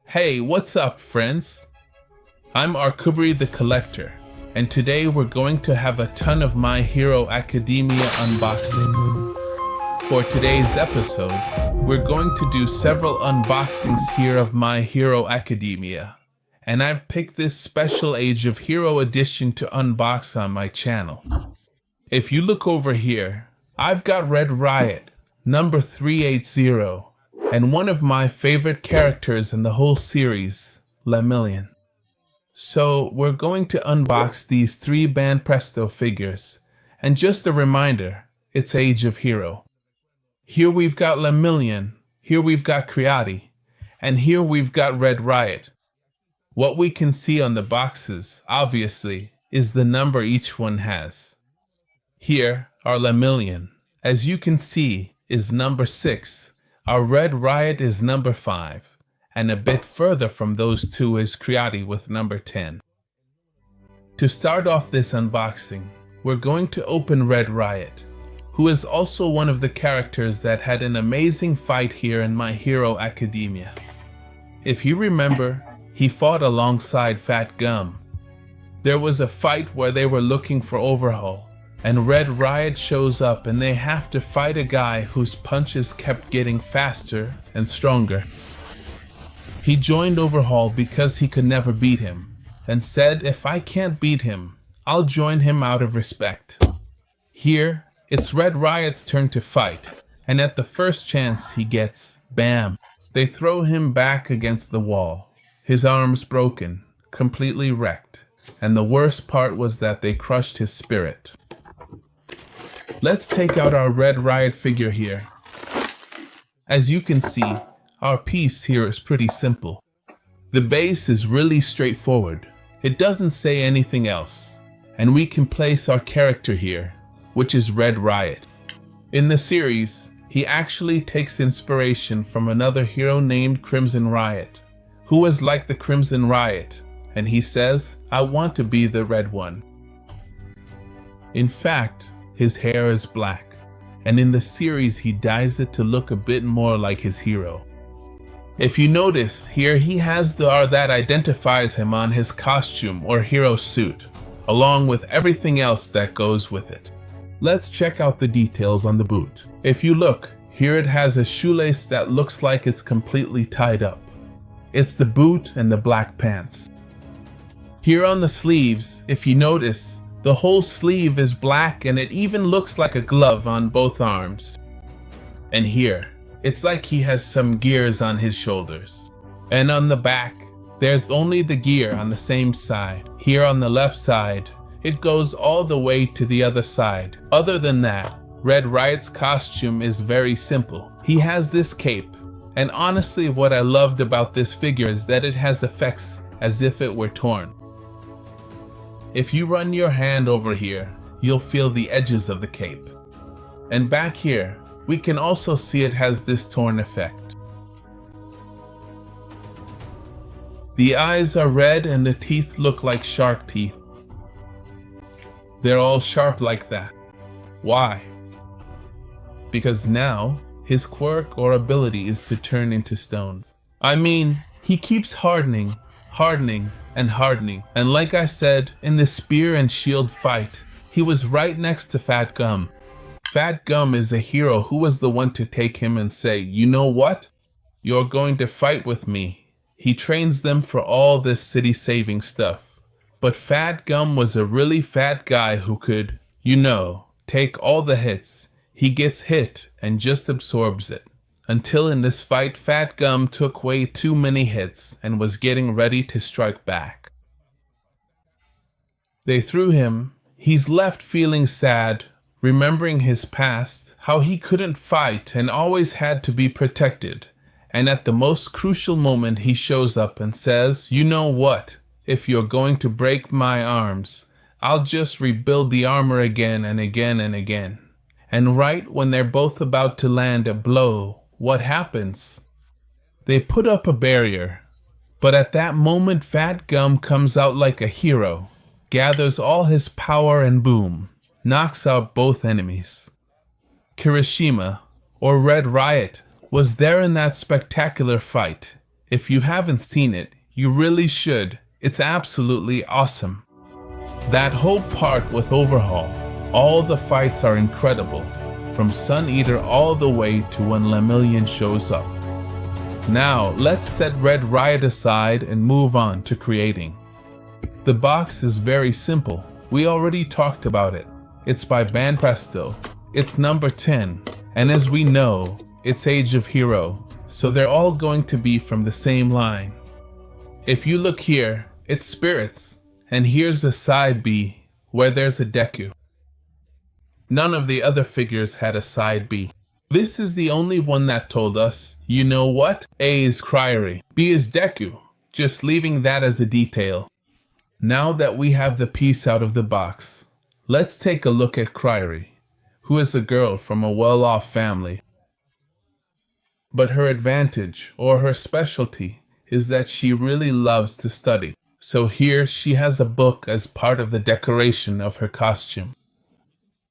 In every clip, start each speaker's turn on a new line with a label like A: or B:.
A: Hey, what's up, friends? I'm Darkoburi the Collector, and today we're going to have a ton of My Hero Academia unboxings. For today's episode, we're going to do several unboxings here of My Hero Academia, and I've picked this special Age of Hero edition to unbox on my channel. If you look over here, I've got Red Riot, number 380, and one of my favorite characters in the whole series, Lemillion. So we're going to unbox these three Banpresto figures, and just a reminder, it's Age of Hero. Here we've got Lemillion, here we've got Creaty, and here we've got Red Riot. What we can see on the boxes, obviously, is the number each one has. Here are Lemillion, as you can see, is number 6. Our Red Riot is number 5, and a bit further from those two is Creaty with number 10. To start off this unboxing, we're going to open Red Riot, who is also one of the characters that had an amazing fight here in My Hero Academia. If you remember, he fought alongside Fat Gum. There was a fight where they were looking for Overhaul, and Red Riot shows up and they have to fight a guy whose punches kept getting faster and stronger. He joined Overhaul because he could never beat him, and said, if I can't beat him, I'll join him out of respect. Here, it's Red Riot's turn to fight, and at the first chance he gets, bam, they throw him back against the wall. His arms broken, completely wrecked, and the worst part was that they crushed his spirit. Let's take out our Red Riot figure here. As you can see, our piece here is pretty simple. The base is really straightforward. It doesn't say anything else. And we can place our character here, which is Red Riot. In the series, he actually takes inspiration from another hero named Crimson Riot, who was like the Crimson Riot, and he says, I want to be the red one. In fact, his hair is black, and in the series he dyes it to look a bit more like his hero. If you notice, here he has the R that identifies him on his costume or hero suit, along with everything else that goes with it. Let's check out the details on the boot. If you look, here it has a shoelace that looks like it's completely tied up. It's the boot and the black pants. Here on the sleeves, if you notice, the whole sleeve is black and it even looks like a glove on both arms. And here, it's like he has some gears on his shoulders. And on the back, there's only the gear on the same side. Here on the left side, it goes all the way to the other side. Other than that, Red Riot's costume is very simple. He has this cape, and honestly what I loved about this figure is that it has effects as if it were torn. If you run your hand over here, you'll feel the edges of the cape. And back here, we can also see it has this torn effect. The eyes are red and the teeth look like shark teeth. They're all sharp like that. Why? Because now, his quirk or ability is to turn into stone. I mean, he keeps hardening, and hardening. And like I said, in the spear and shield fight, he was right next to Fat Gum. Fat Gum is a hero who was the one to take him and say, you know what? You're going to fight with me. He trains them for all this city saving stuff. But Fat Gum was a really fat guy who could, take all the hits. He gets hit and just absorbs it. Until in this fight, Fat Gum took way too many hits and was getting ready to strike back. They threw him. He's left feeling sad, remembering his past, how he couldn't fight and always had to be protected. And at the most crucial moment, he shows up and says, you know what? If you're going to break my arms, I'll just rebuild the armor again and again and again. And right when they're both about to land a blow, what happens? They put up a barrier, but at that moment Fat Gum comes out like a hero, gathers all his power and boom, knocks out both enemies. Kirishima, or Red Riot, was there in that spectacular fight. If you haven't seen it, you really should. It's absolutely awesome. That whole part with Overhaul, all the fights are incredible, from Sun Eater all the way to when Lemillion shows up. Now, let's set Red Riot aside and move on to creating. The box is very simple. We already talked about it. It's by Banpresto. It's number 10. And as we know, it's Age of Hero. So they're all going to be from the same line. If you look here, it's Spirits. And here's a side B, where there's a Deku. None of the other figures had a side B. This is the only one that told us, you know what? A is Creaty, B is Deku, just leaving that as a detail. Now that we have the piece out of the box, let's take a look at Creaty, who is a girl from a well-off family. But her advantage, or her specialty, is that she really loves to study. So here she has a book as part of the decoration of her costume.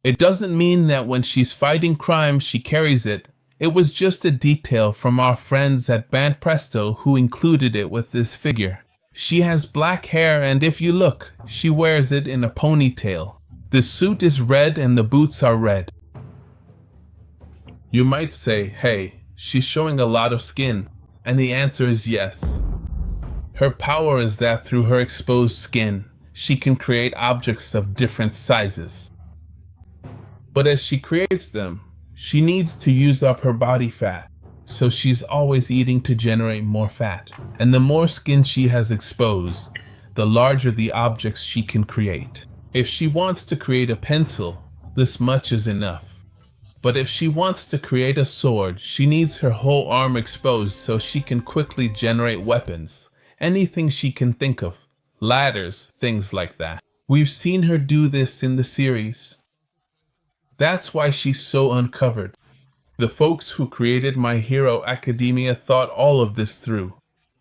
A: It doesn't mean that when she's fighting crime she carries it. It was just a detail from our friends at Banpresto who included it with this figure. She has black hair, and if you look, she wears it in a ponytail. The suit is red and the boots are red. You might say, hey, she's showing a lot of skin. And the answer is yes. Her power is that through her exposed skin, she can create objects of different sizes. But as she creates them, she needs to use up her body fat, so she's always eating to generate more fat. And the more skin she has exposed, the larger the objects she can create. If she wants to create a pencil, this much is enough. But if she wants to create a sword, she needs her whole arm exposed so she can quickly generate weapons. Anything she can think of. Ladders, things like that. We've seen her do this in the series. That's why she's so uncovered. The folks who created My Hero Academia thought all of this through.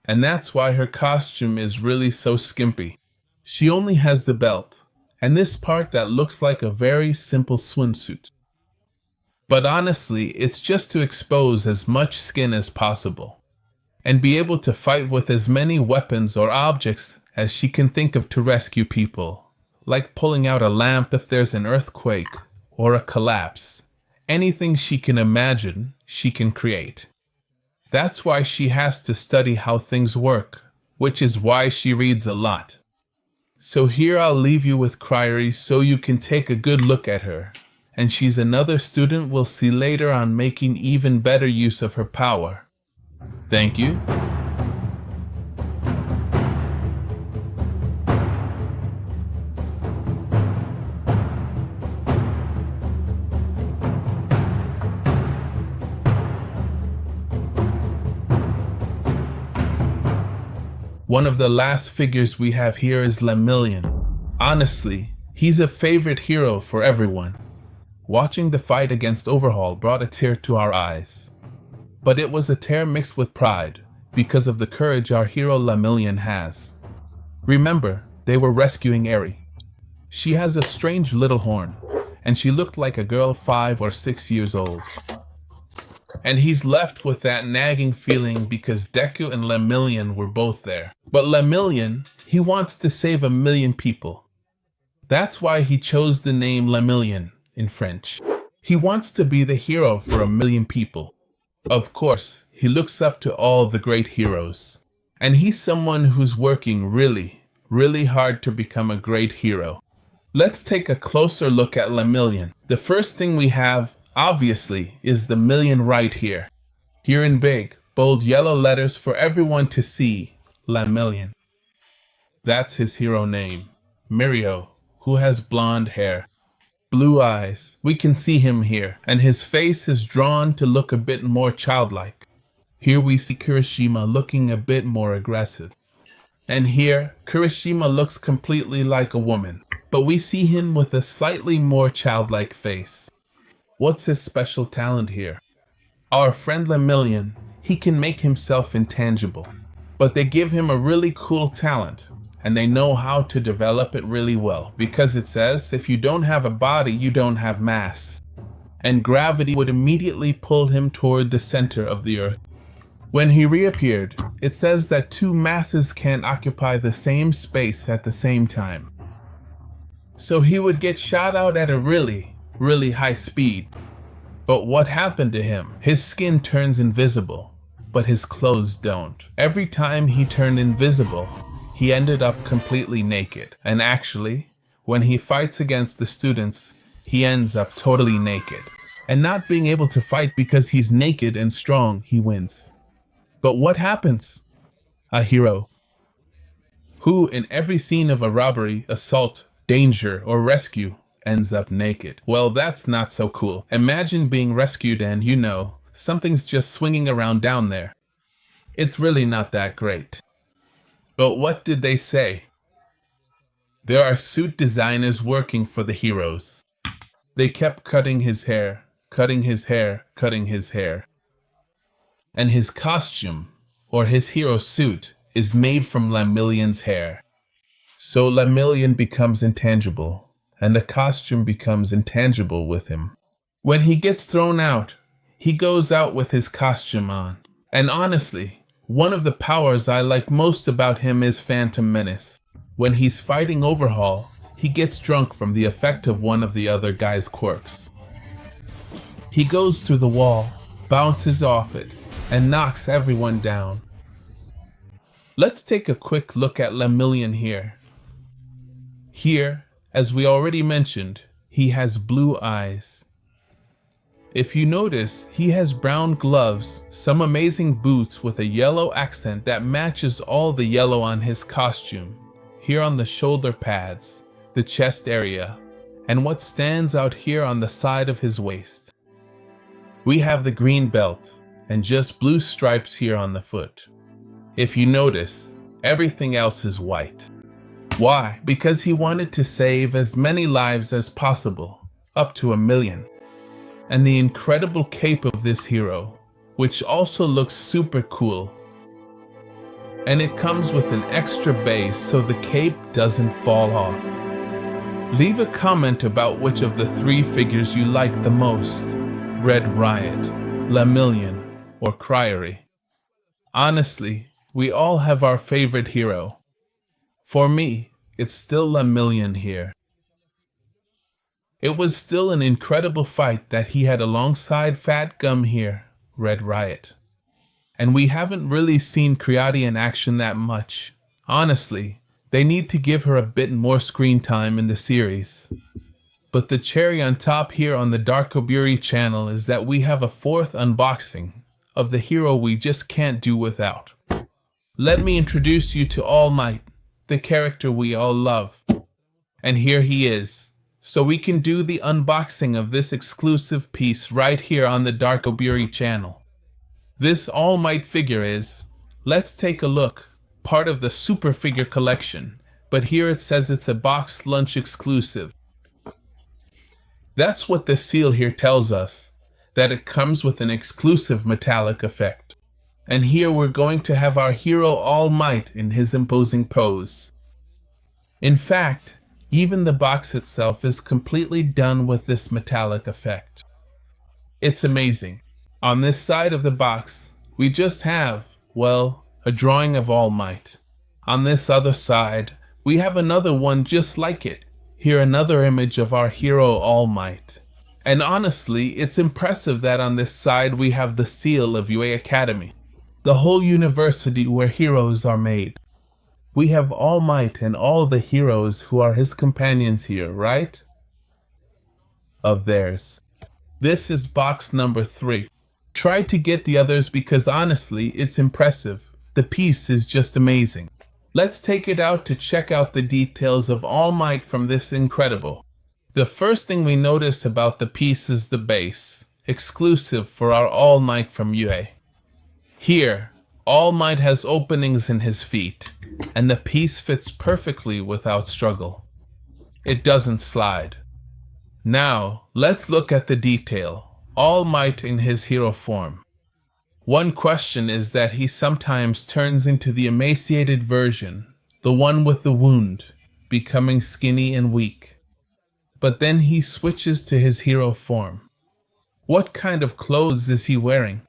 A: And that's why her costume is really so skimpy. She only has the belt, and this part that looks like a very simple swimsuit. But honestly, it's just to expose as much skin as possible, and be able to fight with as many weapons or objects as she can think of to rescue people, like pulling out a lamp if there's an earthquake or a collapse. Anything she can imagine, she can create. That's why she has to study how things work, which is why she reads a lot. So here I'll leave you with Creaty so you can take a good look at her. And she's another student we'll see later on making even better use of her power. Thank you. One of the last figures we have here is Lemillion. Honestly, he's a favorite hero for everyone. Watching the fight against Overhaul brought a tear to our eyes. But it was a tear mixed with pride, because of the courage our hero Lemillion has. Remember, they were rescuing Eri. She has a strange little horn, and she looked like a girl 5 or 6 years old. And he's left with that nagging feeling because Deku and Lemillion were both there. But Lemillion, he wants to save 1,000,000 people. That's why he chose the name Lemillion in French. He wants to be the hero for 1,000,000 people. Of course, he looks up to all the great heroes. And he's someone who's working really hard to become a great hero. Let's take a closer look at Lemillion. The first thing we have, obviously, is the million right here. Here in big, bold yellow letters for everyone to see, Lemillion. That's his hero name, Mirio, who has blonde hair. Blue eyes, we can see him here, and his face is drawn to look a bit more childlike. Here we see Kirishima looking a bit more aggressive. And here, Kirishima looks completely like a woman, but we see him with a slightly more childlike face. What's his special talent here? Our friend Lemillion, he can make himself intangible, but they give him a really cool talent, and they know how to develop it really well, because it says if you don't have a body, you don't have mass. And gravity would immediately pull him toward the center of the earth. When he reappeared, it says that two masses can't occupy the same space at the same time. So he would get shot out at a really, really high speed. But what happened to him? His skin turns invisible, but his clothes don't. Every time he turned invisible, he ended up completely naked. And actually, when he fights against the students, he ends up totally naked. And not being able to fight because he's naked and strong, he wins. But what happens? A hero who in every scene of a robbery, assault, danger, or rescue ends up naked. Well, that's not so cool. Imagine being rescued and, something's just swinging around down there. It's really not that great. But what did they say? There are suit designers working for the heroes. They kept cutting his hair, cutting his hair, cutting his hair. And his costume, or his hero suit, is made from Lemillion's hair. So Lemillion becomes intangible, and the costume becomes intangible with him. When he gets thrown out, he goes out with his costume on. And honestly, one of the powers I like most about him is Phantom Menace. When he's fighting Overhaul, he gets drunk from the effect of one of the other guy's quirks. He goes through the wall, bounces off it, and knocks everyone down. Let's take a quick look at Lemillion here. Here, as we already mentioned, he has blue eyes. If you notice, he has brown gloves, some amazing boots with a yellow accent that matches all the yellow on his costume, here on the shoulder pads, the chest area, and what stands out here on the side of his waist. We have the green belt, and just blue stripes here on the foot. If you notice, everything else is white. Why? Because he wanted to save as many lives as possible, up to 1 million. And the incredible cape of this hero, which also looks super cool. And it comes with an extra base so the cape doesn't fall off. Leave a comment about which of the 3 figures you like the most: Red Riot, Lemillion, or Creaty. Honestly, we all have our favorite hero. For me, it's still Lemillion here. It was still an incredible fight that he had alongside Fat Gum here, Red Riot. And we haven't really seen Creaty in action that much. Honestly, they need to give her a bit more screen time in the series. But the cherry on top here on the Darkoburi channel is that we have a 4th unboxing of the hero we just can't do without. Let me introduce you to All Might, the character we all love. And here he is. So we can do the unboxing of this exclusive piece right here on the Darkoburi channel. This All Might figure is, let's take a look, part of the Super Figure collection, but here it says it's a box lunch exclusive. That's what the seal here tells us, that it comes with an exclusive metallic effect. And here we're going to have our hero All Might in his imposing pose. In fact, even the box itself is completely done with this metallic effect. It's amazing. On this side of the box, we just have, well, a drawing of All Might. On this other side, we have another one just like it. Here another image of our hero All Might. And honestly, it's impressive that on this side we have the seal of UA Academy, the whole university where heroes are made. We have All Might and all the heroes who are his companions here, right? Of theirs. This is box number 3. Try to get the others because honestly, it's impressive. The piece is just amazing. Let's take it out to check out the details of All Might from this incredible. The first thing we notice about the piece is the base, exclusive for our All Might from UA. Here, All Might has openings in his feet, and the piece fits perfectly without struggle. It doesn't slide. Now, let's look at the detail. All Might in his hero form. One question is that he sometimes turns into the emaciated version, the one with the wound, becoming skinny and weak. But then he switches to his hero form. What kind of clothes is he wearing?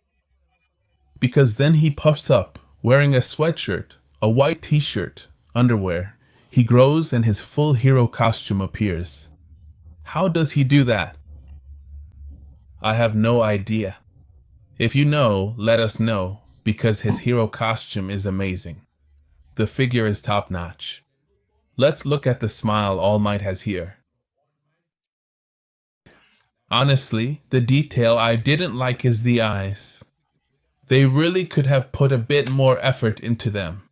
A: because then he puffs up, wearing a sweatshirt, a white t-shirt, underwear. He grows and his full hero costume appears. How does he do that? I have no idea. If you know, let us know, because his hero costume is amazing. The figure is top-notch. Let's look at the smile All Might has here. Honestly, the detail I didn't like is the eyes. They really could have put a bit more effort into them.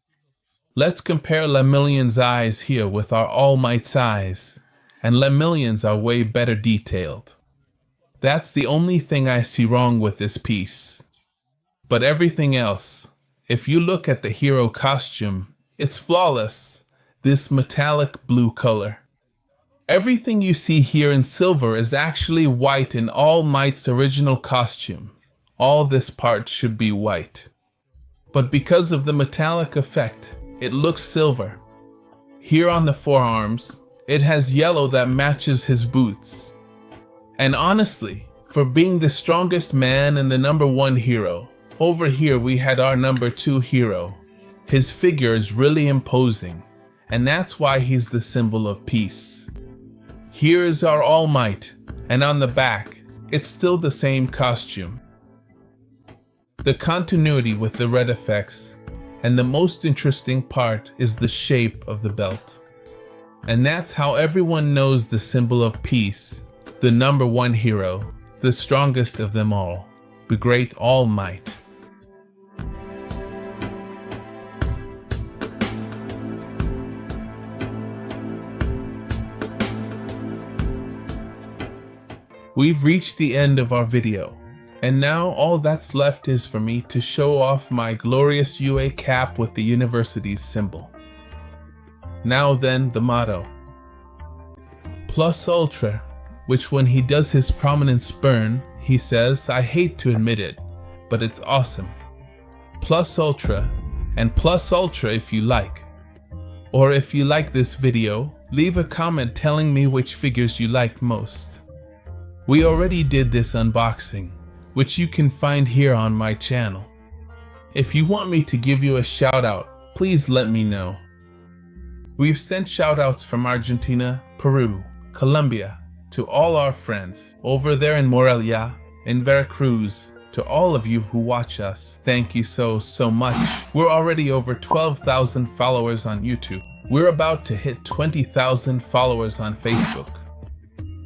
A: Let's compare Lemillion's eyes here with our All Might's eyes, and Lemillion's are way better detailed. That's the only thing I see wrong with this piece. But everything else, if you look at the hero costume, it's flawless, this metallic blue color. Everything you see here in silver is actually white in All Might's original costume. All this part should be white. But because of the metallic effect, it looks silver. Here on the forearms, it has yellow that matches his boots. And honestly, for being the strongest man and the #1 hero, over here we had our #2 hero. His figure is really imposing, and that's why he's the symbol of peace. Here is our All Might, and on the back, it's still the same costume. The continuity with the red effects, and the most interesting part is the shape of the belt. And that's how everyone knows the symbol of peace, the #1 hero, the strongest of them all, the great All Might. We've reached the end of our video, and now all that's left is for me to show off my glorious UA cap with the university's symbol. Now then, the motto. Plus Ultra, which when he does his prominence burn, he says, I hate to admit it, but it's awesome. Plus Ultra, and Plus Ultra if you like. Or if you like this video, leave a comment telling me which figures you liked most. We already did this unboxing, which you can find here on my channel. If you want me to give you a shout out, please let me know. We've sent shout outs from Argentina, Peru, Colombia, to all our friends over there in Morelia, in Veracruz, to all of you who watch us. Thank you so much. We're already over 12,000 followers on YouTube. We're about to hit 20,000 followers on Facebook.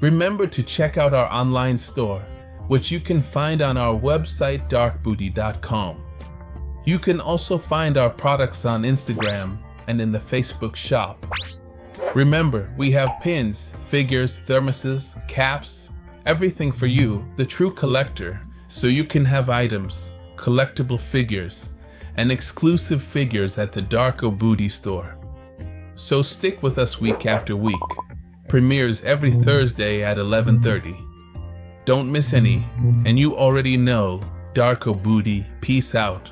A: Remember to check out our online store, which you can find on our website darkoburi.com. You can also find our products on Instagram and in the Facebook shop. Remember, we have pins, figures, thermoses, caps, everything for you, the true collector, so you can have items, collectible figures, and exclusive figures at the Darkoburi store. So stick with us week after week. Premieres every Thursday at 11:30. Don't miss any, and you already know, Darkoburi Peace Out.